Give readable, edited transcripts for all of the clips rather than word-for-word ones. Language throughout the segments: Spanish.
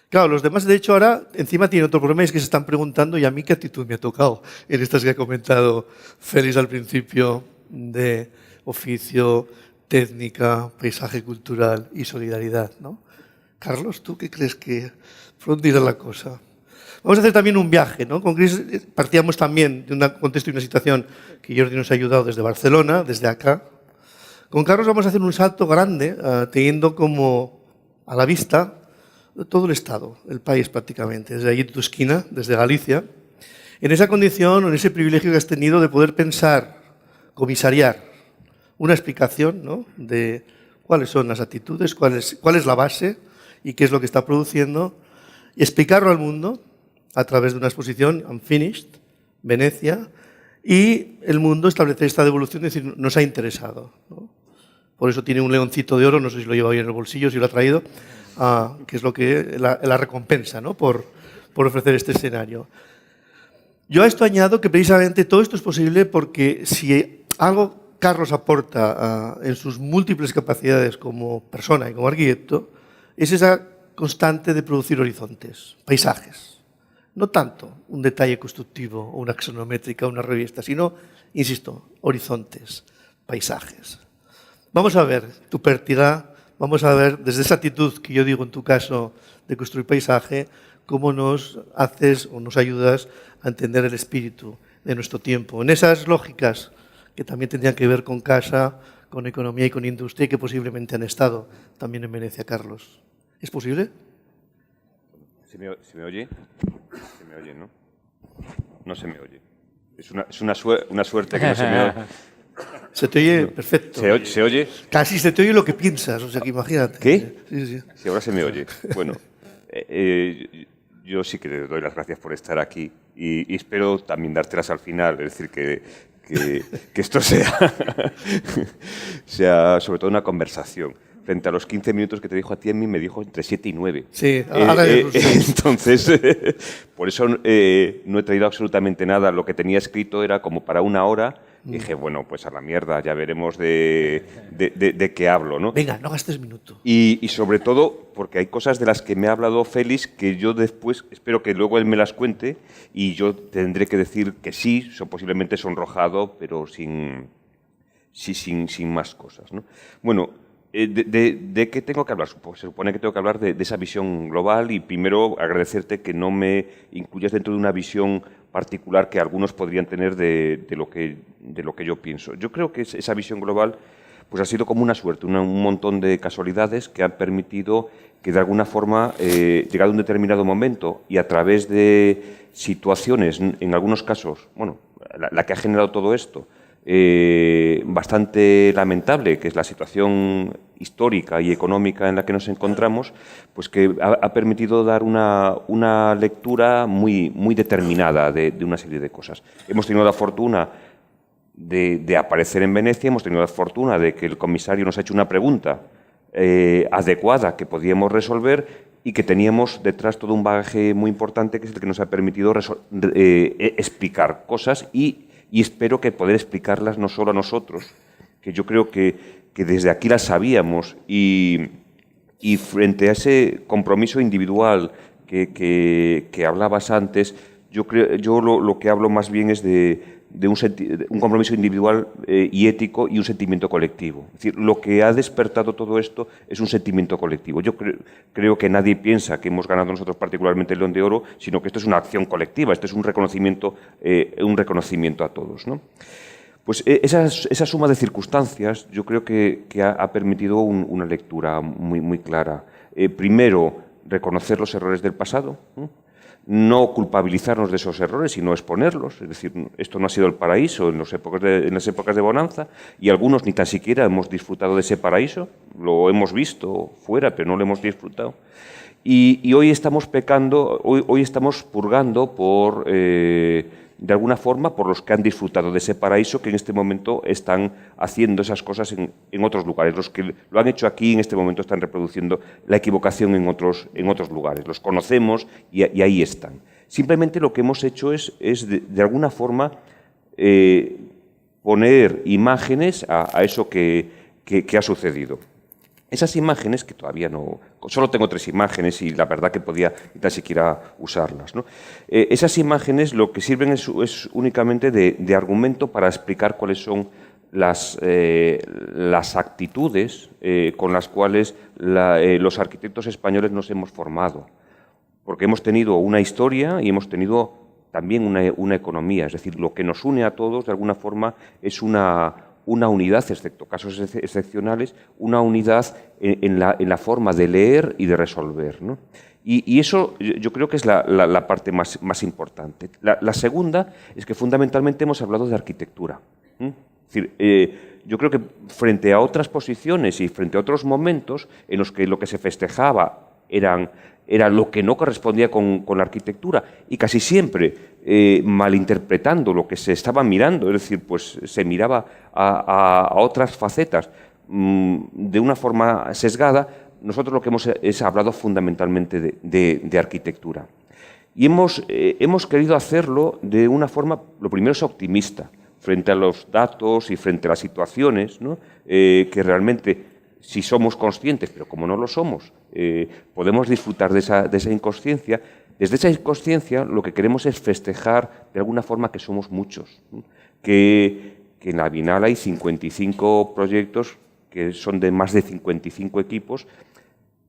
Claro, los demás, de hecho, ahora encima tienen otro problema, es que se están preguntando, ¿y a mí qué actitud me ha tocado? En estas que ha comentado Félix al principio, de oficio, técnica, paisaje cultural y solidaridad, ¿no? Carlos, ¿tú qué crees que... ¿Por dónde irá la cosa? Vamos a hacer también un viaje, ¿no? Con Chris partíamos también de un contexto y una situación que Jordi nos ha ayudado desde Barcelona, desde acá. Con Carlos vamos a hacer un salto grande, teniendo como a la vista todo el Estado, el país prácticamente, desde allí de tu esquina, desde Galicia, en esa condición, en ese privilegio que has tenido de poder pensar, comisariar, una explicación, ¿no?, de cuáles son las actitudes, cuál es la base y qué es lo que está produciendo, y explicarlo al mundo a través de una exposición, Unfinished, Venecia, y el mundo establecer esta devolución, es decir, nos ha interesado, ¿no? Por eso tiene un leoncito de oro, no sé si lo lleva hoy en el bolsillo, si lo ha traído, que es lo que la recompensa, ¿no?, por ofrecer este escenario. Yo a esto añado que precisamente todo esto es posible porque si algo Carlos aporta en sus múltiples capacidades como persona y como arquitecto, es esa constante de producir horizontes, paisajes. No tanto un detalle constructivo o una axonométrica o una revista, sino, insisto, horizontes, paisajes. Vamos a ver tu pértiga, vamos a ver desde esa actitud que yo digo en tu caso de construir paisaje, cómo nos haces o nos ayudas a entender el espíritu de nuestro tiempo. En esas lógicas que también tendrían que ver con casa, con economía y con industria y que posiblemente han estado también en Venecia, Carlos. ¿Es posible? ¿Se me oye? Se me oye, ¿no? No se me oye. Es una suerte que no se me oye. Se te oye perfecto. ¿Se oye? Casi se te oye lo que piensas, o sea que imagínate. ¿Qué? Sí. Sí, ahora se me oye. Bueno, yo sí que te doy las gracias por estar aquí y espero también dártelas al final, es decir, que esto sea sobre todo una conversación. Frente a los 15 minutos que te dijo a ti, a mí me dijo entre 7 y 9. Sí, ahora entonces, por eso no he traído absolutamente nada. Lo que tenía escrito era como para 1 hora. Y dije, bueno, pues a la mierda, ya veremos de qué hablo, ¿no? Venga, no gastes minuto. Y sobre todo, porque hay cosas de las que me ha hablado Félix que yo después, espero que luego él me las cuente y yo tendré que decir que sí, posiblemente sonrojado, pero sin más cosas, ¿no? Bueno, ¿de qué tengo que hablar? Se supone que tengo que hablar de esa visión global y primero agradecerte que no me incluyas dentro de una visión particular que algunos podrían tener de lo que yo pienso. Yo creo que esa visión global pues ha sido como una suerte, un montón de casualidades que han permitido que de alguna forma, llegado a un determinado momento y a través de situaciones, en algunos casos, bueno, la que ha generado todo esto, bastante lamentable, que es la situación histórica y económica en la que nos encontramos, pues que ha permitido dar una lectura muy determinada de una serie de cosas. Hemos tenido la fortuna de aparecer en Venecia, hemos tenido la fortuna de que el comisario nos ha hecho una pregunta adecuada que podíamos resolver y que teníamos detrás todo un bagaje muy importante que es el que nos ha permitido explicar cosas y espero que poder explicarlas no solo a nosotros, que yo creo que desde aquí las sabíamos y frente a ese compromiso individual que hablabas antes, yo lo que hablo más bien es de un compromiso individual y ético y un sentimiento colectivo. Es decir, lo que ha despertado todo esto es un sentimiento colectivo. Yo creo que nadie piensa que hemos ganado nosotros particularmente el León de Oro, sino que esto es una acción colectiva, esto es un reconocimiento a todos, ¿no? Pues esa suma de circunstancias yo creo que ha permitido una lectura muy clara. Primero, reconocer los errores del pasado, no culpabilizarnos de esos errores, sino exponerlos. Es decir, esto no ha sido el paraíso en las épocas de bonanza y algunos ni tan siquiera hemos disfrutado de ese paraíso, lo hemos visto fuera, pero no lo hemos disfrutado. Y hoy estamos pecando, hoy estamos purgando de alguna forma por los que han disfrutado de ese paraíso que en este momento están haciendo esas cosas en otros lugares. Los que lo han hecho aquí en este momento están reproduciendo la equivocación en otros lugares. Los conocemos y ahí están. Simplemente lo que hemos hecho es de alguna forma poner imágenes a eso que ha sucedido. Esas imágenes, que todavía no... Solo tengo 3 imágenes y la verdad que podía ni tan siquiera usarlas, ¿no? Esas imágenes lo que sirven es únicamente de argumento para explicar cuáles son las actitudes con las cuales los arquitectos españoles nos hemos formado. Porque hemos tenido una historia y hemos tenido también una economía. Es decir, lo que nos une a todos, de alguna forma, es una unidad, excepto casos excepcionales, una unidad en la forma de leer y de resolver, ¿no? Y eso yo creo que es la parte más importante. La segunda es que fundamentalmente hemos hablado de arquitectura. Es decir, yo creo que frente a otras posiciones y frente a otros momentos en los que lo que se festejaba era lo que no correspondía con la arquitectura y casi siempre malinterpretando lo que se estaba mirando, es decir, pues se miraba a otras facetas de una forma sesgada. Nosotros lo que hemos es hablado fundamentalmente de arquitectura. Y hemos querido hacerlo de una forma, lo primero es optimista, frente a los datos y frente a las situaciones, ¿no? Que realmente, si somos conscientes, pero como no lo somos, podemos disfrutar de esa inconsciencia. Desde esa inconsciencia lo que queremos es festejar de alguna forma que somos muchos, ¿no? Que en la Bienal hay 55 proyectos que son de más de 55 equipos,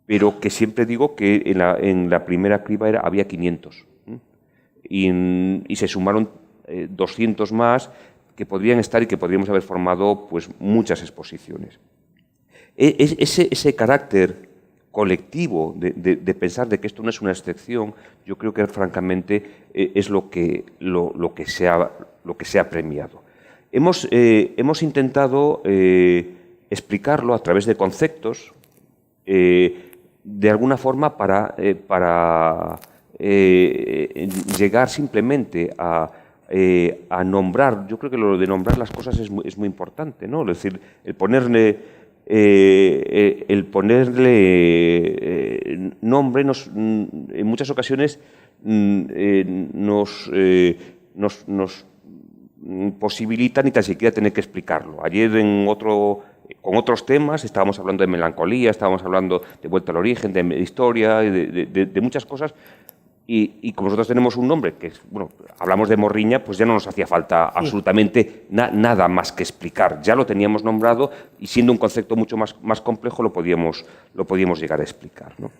pero que siempre digo que en la primera criba había 500. Y se sumaron 200 más que podrían estar y que podríamos haber formado pues, muchas exposiciones. Ese carácter colectivo de pensar de que esto no es una excepción, yo creo que francamente es lo que se ha premiado. Hemos intentado explicarlo a través de conceptos, de alguna forma para llegar simplemente a nombrar. Yo creo que lo de nombrar las cosas es muy importante, ¿no? Es decir, el ponerle nombre en muchas ocasiones nos posibilita ni tan siquiera tener que explicarlo. Ayer con otros temas estábamos hablando de melancolía, estábamos hablando de vuelta al origen, de historia, de muchas cosas. Y como nosotros tenemos un nombre, que bueno, hablamos de Morriña, pues ya no nos hacía falta absolutamente nada más que explicar. Ya lo teníamos nombrado y siendo un concepto mucho más complejo lo podíamos llegar a explicar, ¿no?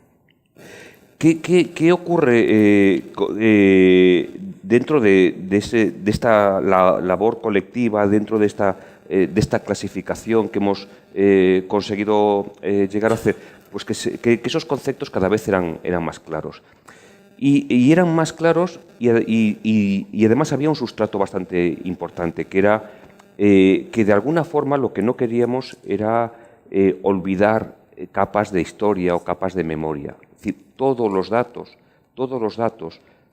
¿Qué ocurre dentro de esta labor colectiva, dentro de esta clasificación que hemos conseguido llegar a hacer? Pues que esos conceptos cada vez eran más claros. Y eran más claros y además había un sustrato bastante importante, que era que de alguna forma lo que no queríamos era olvidar capas de historia o capas de memoria. Es decir, todos los datos,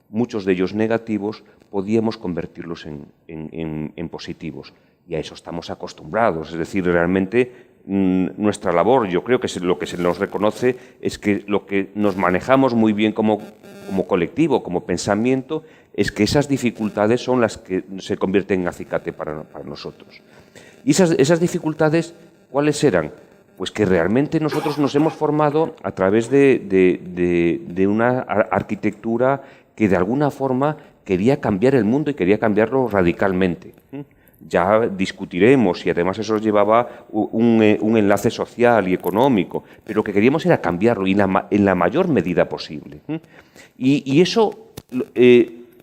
muchos de ellos negativos, podíamos convertirlos en positivos. Y a eso estamos acostumbrados. Es decir, realmente nuestra labor, yo creo que lo que se nos reconoce es que lo que nos manejamos muy bien como colectivo, como pensamiento, es que esas dificultades son las que se convierten en acicate para nosotros. ¿Y esas dificultades cuáles eran? Pues que realmente nosotros nos hemos formado a través de una arquitectura que de alguna forma quería cambiar el mundo y quería cambiarlo radicalmente. Ya discutiremos y además eso llevaba un enlace social y económico, pero lo que queríamos era cambiarlo y en la mayor medida posible. Y eso,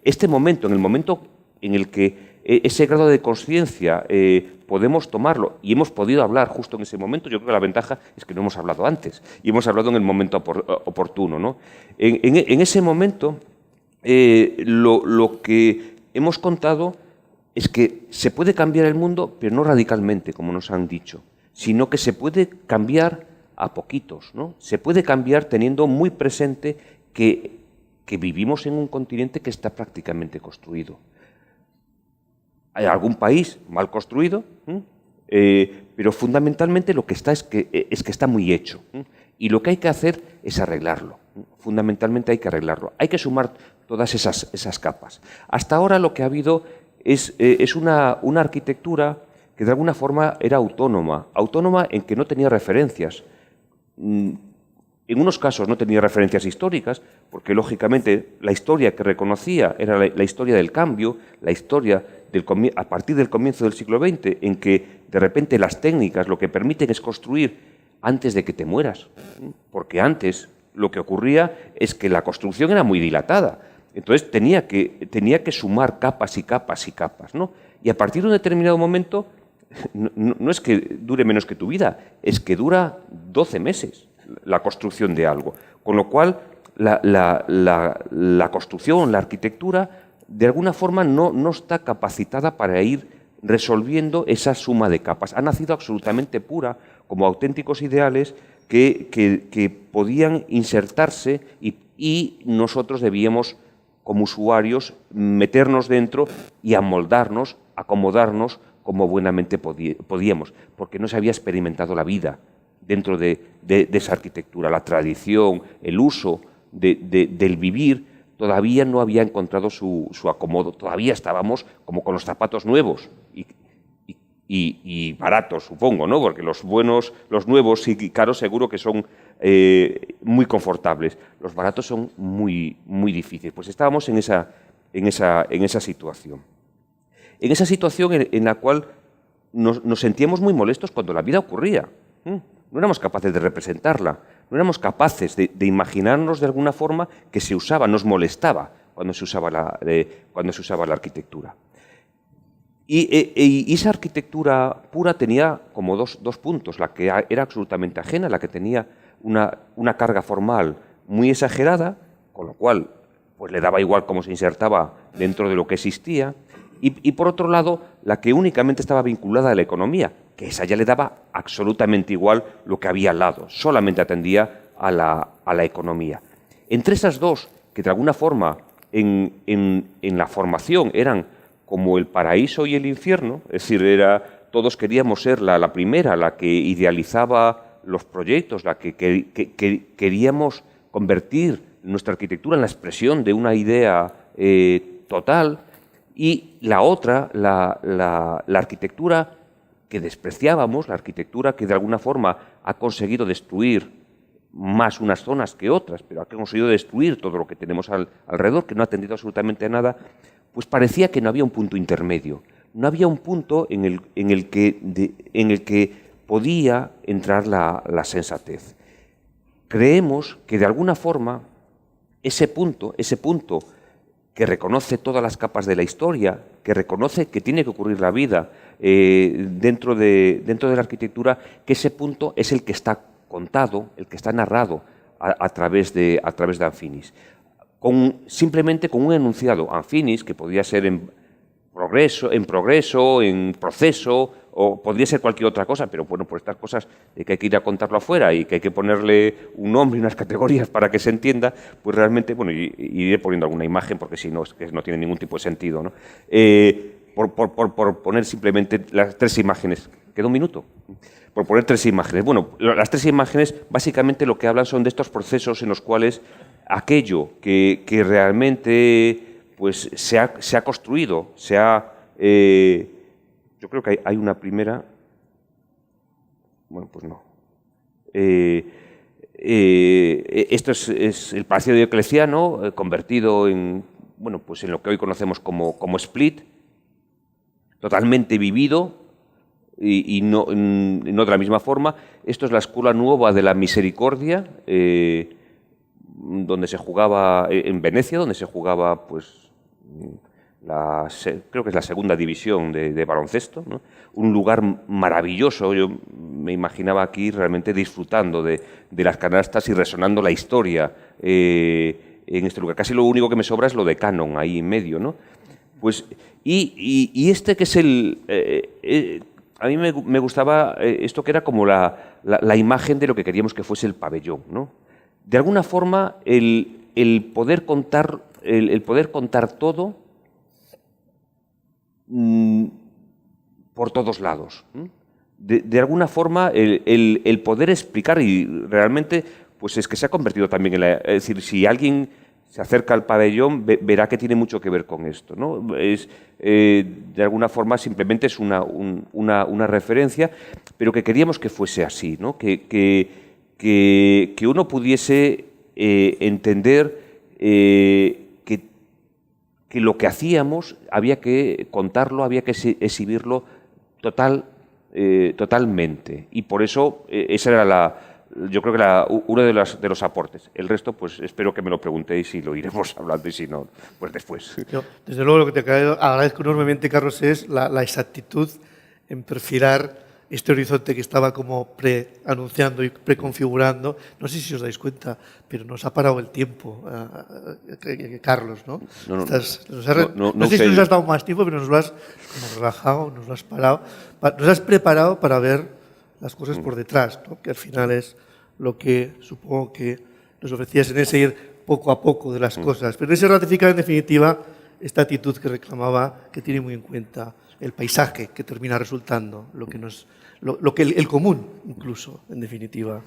este momento, en el momento en el que ese grado de conciencia podemos tomarlo y hemos podido hablar justo en ese momento, yo creo que la ventaja es que no hemos hablado antes y hemos hablado en el momento oportuno, ¿no? En ese momento, lo que hemos contado es que se puede cambiar el mundo, pero no radicalmente, como nos han dicho, sino que se puede cambiar a poquitos, ¿no? Se puede cambiar teniendo muy presente que vivimos en un continente que está prácticamente construido. Hay algún país mal construido, pero fundamentalmente lo que está es que está muy hecho. Y lo que hay que hacer es arreglarlo. Fundamentalmente hay que arreglarlo. Hay que sumar todas esas capas. Hasta ahora lo que ha habido es una arquitectura que de alguna forma era autónoma en que no tenía referencias. en unos casos no tenía referencias históricas, porque lógicamente la historia que reconocía era la historia del cambio, la historia a partir del comienzo del siglo XX, en que de repente las técnicas lo que permiten es construir antes de que te mueras, porque antes lo que ocurría es que la construcción era muy dilatada, entonces tenía que sumar capas y capas y capas, ¿no? Y a partir de un determinado momento, no es que dure menos que tu vida, es que dura 12 meses la construcción de algo. Con lo cual, la construcción, la arquitectura, de alguna forma no está capacitada para ir resolviendo esa suma de capas. Ha nacido absolutamente pura, como auténticos ideales que podían insertarse y nosotros debíamos, como usuarios, meternos dentro y amoldarnos, acomodarnos como buenamente podíamos, porque no se había experimentado la vida dentro de esa arquitectura. La tradición, el uso del vivir, todavía no había encontrado su acomodo. Todavía estábamos como con los zapatos nuevos y baratos, supongo, ¿no? Porque los buenos, los nuevos y caros seguro que son muy confortables. Los baratos son muy, muy difíciles. Pues estábamos en esa situación. En esa situación en la cual nos sentíamos muy molestos cuando la vida ocurría. No éramos capaces de representarla, no éramos capaces de imaginarnos de alguna forma que se usaba, nos molestaba cuando se usaba la arquitectura. Y esa arquitectura pura tenía como dos puntos, la que era absolutamente ajena, la que tenía una carga formal muy exagerada, con lo cual pues le daba igual cómo se insertaba dentro de lo que existía, y por otro lado, la que únicamente estaba vinculada a la economía, que esa ya le daba absolutamente igual lo que había al lado, solamente atendía a la economía. Entre esas dos, que de alguna forma en la formación eran como el paraíso y el infierno, es decir, todos queríamos ser la primera, la que idealizaba los proyectos, la que queríamos convertir nuestra arquitectura en la expresión de una idea total, y la otra, la arquitectura que despreciábamos, la arquitectura que de alguna forma ha conseguido destruir más unas zonas que otras, pero ha conseguido destruir todo lo que tenemos alrededor, que no ha atendido absolutamente a nada, pues parecía que no había un punto intermedio, no había un punto en el que podía entrar la sensatez. Creemos que de alguna forma ese punto que reconoce todas las capas de la historia, que reconoce que tiene que ocurrir la vida dentro de la arquitectura, que ese punto es el que está contado, el que está narrado a través de Anfinis. Simplemente con un enunciado Anfinis, que podía ser en progreso, en proceso, o podría ser cualquier otra cosa, pero bueno, por estas cosas de que hay que ir a contarlo afuera y que hay que ponerle un nombre y unas categorías para que se entienda, pues realmente, bueno, iré poniendo alguna imagen porque si no, es que no tiene ningún tipo de sentido, ¿no? Por poner simplemente las tres imágenes. ¿Queda un minuto? Por poner tres imágenes. Bueno, las tres imágenes básicamente lo que hablan son de estos procesos en los cuales aquello que realmente pues, se ha construido, yo creo que hay una primera. Bueno, pues no. Esto es el Palacio Diocleciano, convertido en lo que hoy conocemos como Split, totalmente vivido y no de la misma forma. Esto es la Escuela Nuova de la Misericordia, donde se jugaba en Venecia, donde se jugaba pues creo que es la segunda división de baloncesto, ¿no? Un lugar maravilloso. Yo me imaginaba aquí realmente disfrutando de las canastas y resonando la historia en este lugar. Casi lo único que me sobra es lo de Canon ahí en medio, ¿no? Pues, y este que es a mí me gustaba esto que era como la imagen de lo que queríamos que fuese el pabellón, ¿no? De alguna forma, el poder contar todo por todos lados. De alguna forma, el poder explicar, y realmente pues es que se ha convertido también es decir, si alguien se acerca al pabellón, verá que tiene mucho que ver con esto, ¿no? De alguna forma simplemente es una referencia, pero que queríamos que fuese así, ¿no? Que que uno pudiese entender que lo que hacíamos había que contarlo, había que exhibirlo totalmente. Y por eso esa era yo creo que uno de los aportes. El resto, pues espero que me lo preguntéis y lo iremos hablando, y si no, pues después. Yo, desde luego, lo que te agradezco enormemente, Carlos, es la exactitud en perfilar este horizonte que estaba como pre-anunciando y preconfigurando. No sé si os dais cuenta, pero nos ha parado el tiempo, Carlos, ¿no? No sé si nos has dado más tiempo, pero nos lo has como relajado, nos lo has parado, nos has preparado para ver las cosas por detrás, ¿no? Que al final es lo que supongo que nos ofrecías en ese ir poco a poco de las cosas. Pero ese ratifica, en definitiva, esta actitud que reclamaba, que tiene muy en cuenta el paisaje que termina resultando, lo que el común, incluso, en definitiva.